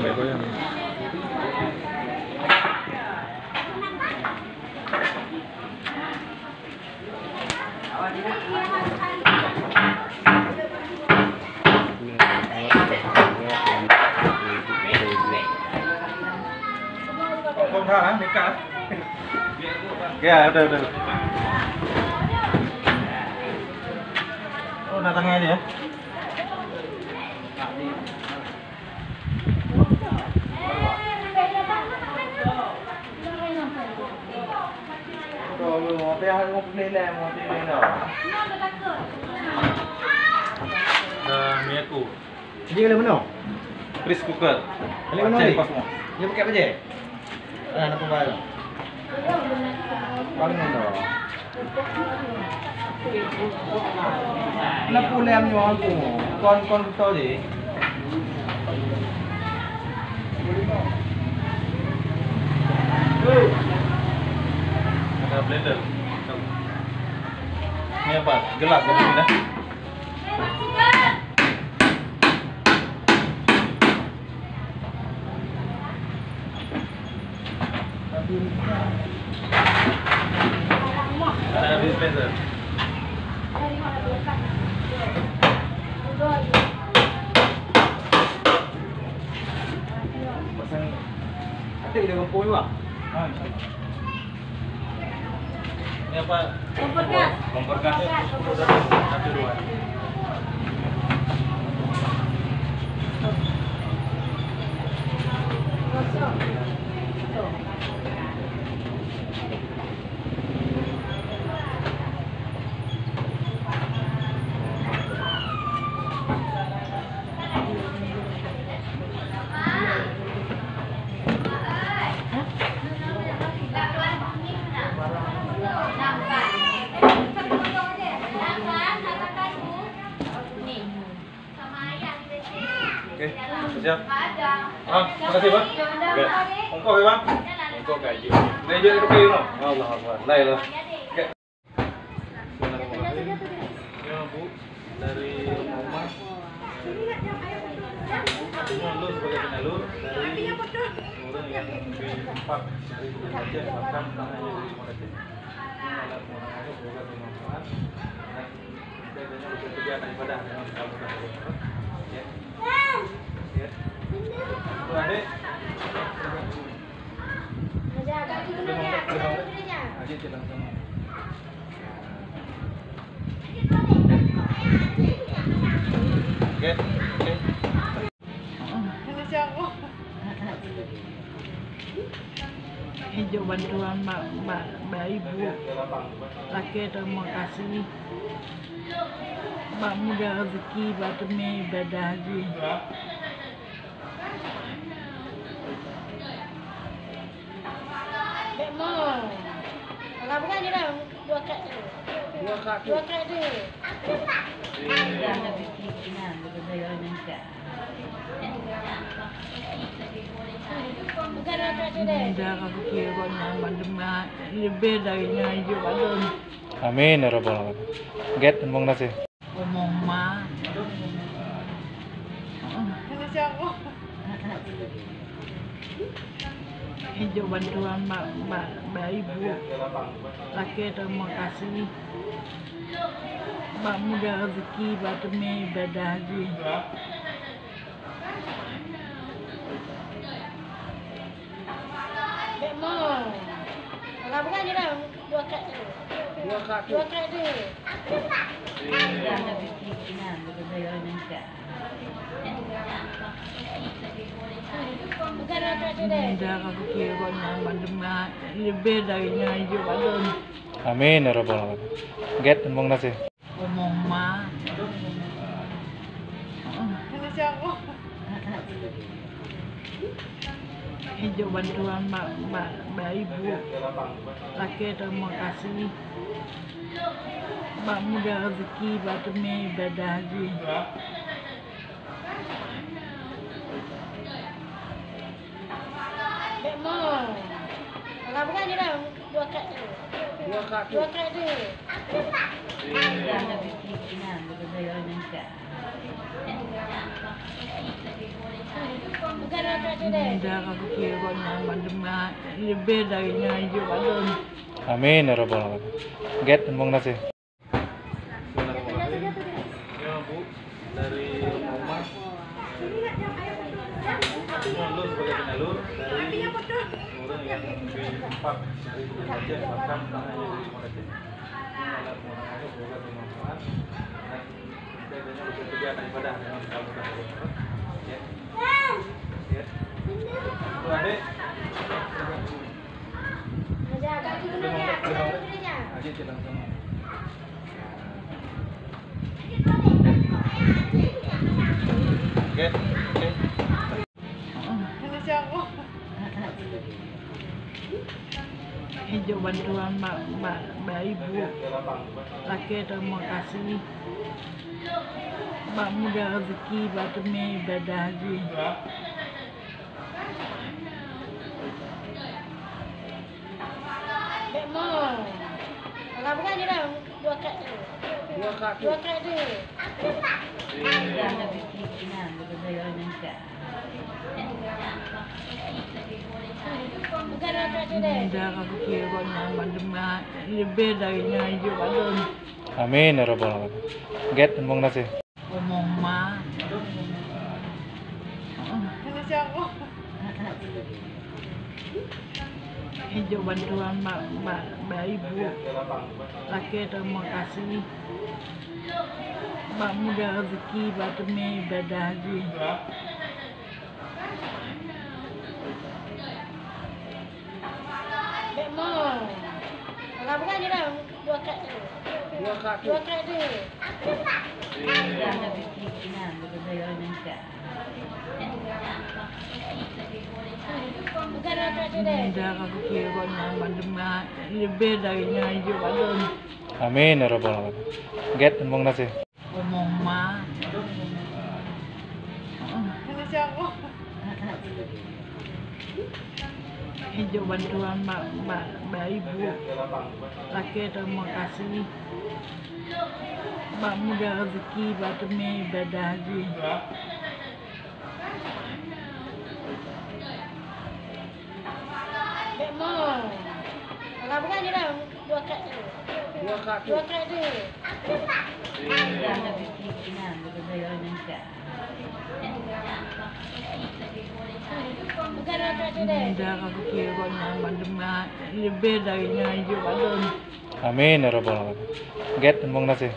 goyang. Không tha hả? Mấy cá. Ya, udah. Oh, datangnya aja ya. Rồi, một cái một lên này, một cái lên nào. Minyak ku. Ini kalau mana? Rice cooker. Kalau mana ni? Pas semua. Dia pakai apa je? Nak pembawa. Paling mana? Kenapa lem ni orang tu? Kon betul je. Ada blender. Ini apa? Gelas begini dah. Ada dispenser. Pasang ada dia kompor juga. Ini apa? Kompor gas. Kompor gas. Satu dua. Oke, siap. Ah, makasih bang. Oke, ongkos ya bang. Ongkos gaji. Gaji itu kayu no. Allah Allah. Lain lah. Oke. Ya bu, dari rumah. Lu sebagai penyalur dari orang yang di tempat dari saja bahkan tanahnya dari Moretin. Ini adalah semuanya semoga bermanfaat dan bedanya bekerja daripada dengan kamu ya. Ya. Itu adik. Adik jalan sama. Oke. Hijau bantuan Mbak Ibu. Laki terima kasih. Mbak mudah rezeki, Mbak Temi ibadah haji. Dek mau. Kalau bukan je dah dua kad tu. Dua kad tu. Dah rezeki kena berbeza dengan Bukan dua kad tu dek. mudah rezeki rona mandemah lebih darinya hijau badun. Amin ya rabbal alamin. Get ngomong nasi. Ngomong mah. Hijau bantuan Mbak Ibu. Laki terima kasih. Mbak mudah rezeki, Mbak Temi ibadah haji. Dek mau. Kalau bukan je dah dua kad tu. Dua kad tu. Dah rezeki kena berbeza dengan Bukan dua kad tu dek. mudah rezeki rona mandemah lebih darinya hijau badun. Amin ya rabbal alamin. Get ngomong nasi. Ngomong mah. Hijau bantuan Mbak Ibu. Laki terima kasih. Mbak mudah rezeki, Mbak Temi ibadah haji. Dek mau. Kalau bukan je dah dua kad tu. Dua kad tu. Dah rezeki kena berbeza Bukan akak tu deh. Darah kira bandemat lebih darinya hidup adun. Amin ya rabbal alamin. Get dan Bang Nasir. Ya Bu, dari rumah lu sebagai penyalur dari orang yang berempat dari Aceh bahkan tanahnya dari Aceh. Ini alat menggunakannya semoga bermanfaat dan setidaknya bisa kegiatan ibadah dengan kamu dan ya. Ya. Itu Adik. Jaga dulu ya. Adik kita sama. Oke. Oke. Hijau bantuan mbak ibu. Laki terima kasih. Mbak mudah rezeki, batumi ibadah haji. Dek mau. Kalau bukan je dah dua kad tu. Dua kad tu. Bukan akak tu deh. Darah kira bandemat lebih darinya hidup adun. Amin ya rabbal alamin. Get dan Bang Nasir. Omong ma. Hijau bantuan mbak ibu. Laki terima kasih. Mbak mudah rezeki, batumi ibadah haji. Dek mau. Kalau bukan je dah dua kad tu. Dua kad tu. Bukan akak tu deh. Darah kira bandemat lebih darinya hidup adun. Amin ya rabbal alamin. Get dan Bang Nasir. Omong ma. Hijau bantuan mbak ibu. Laki terima kasih. Mbak mudah rezeki, batumi ibadah haji. Dek mau. Kalau bukan je dah dua kad tu. Dua kad tu. Bukan akak tu deh. Darah kira bandemat lebih darinya hidup adun. Amin ya rabbal alamin. Get dan Bang Nasir.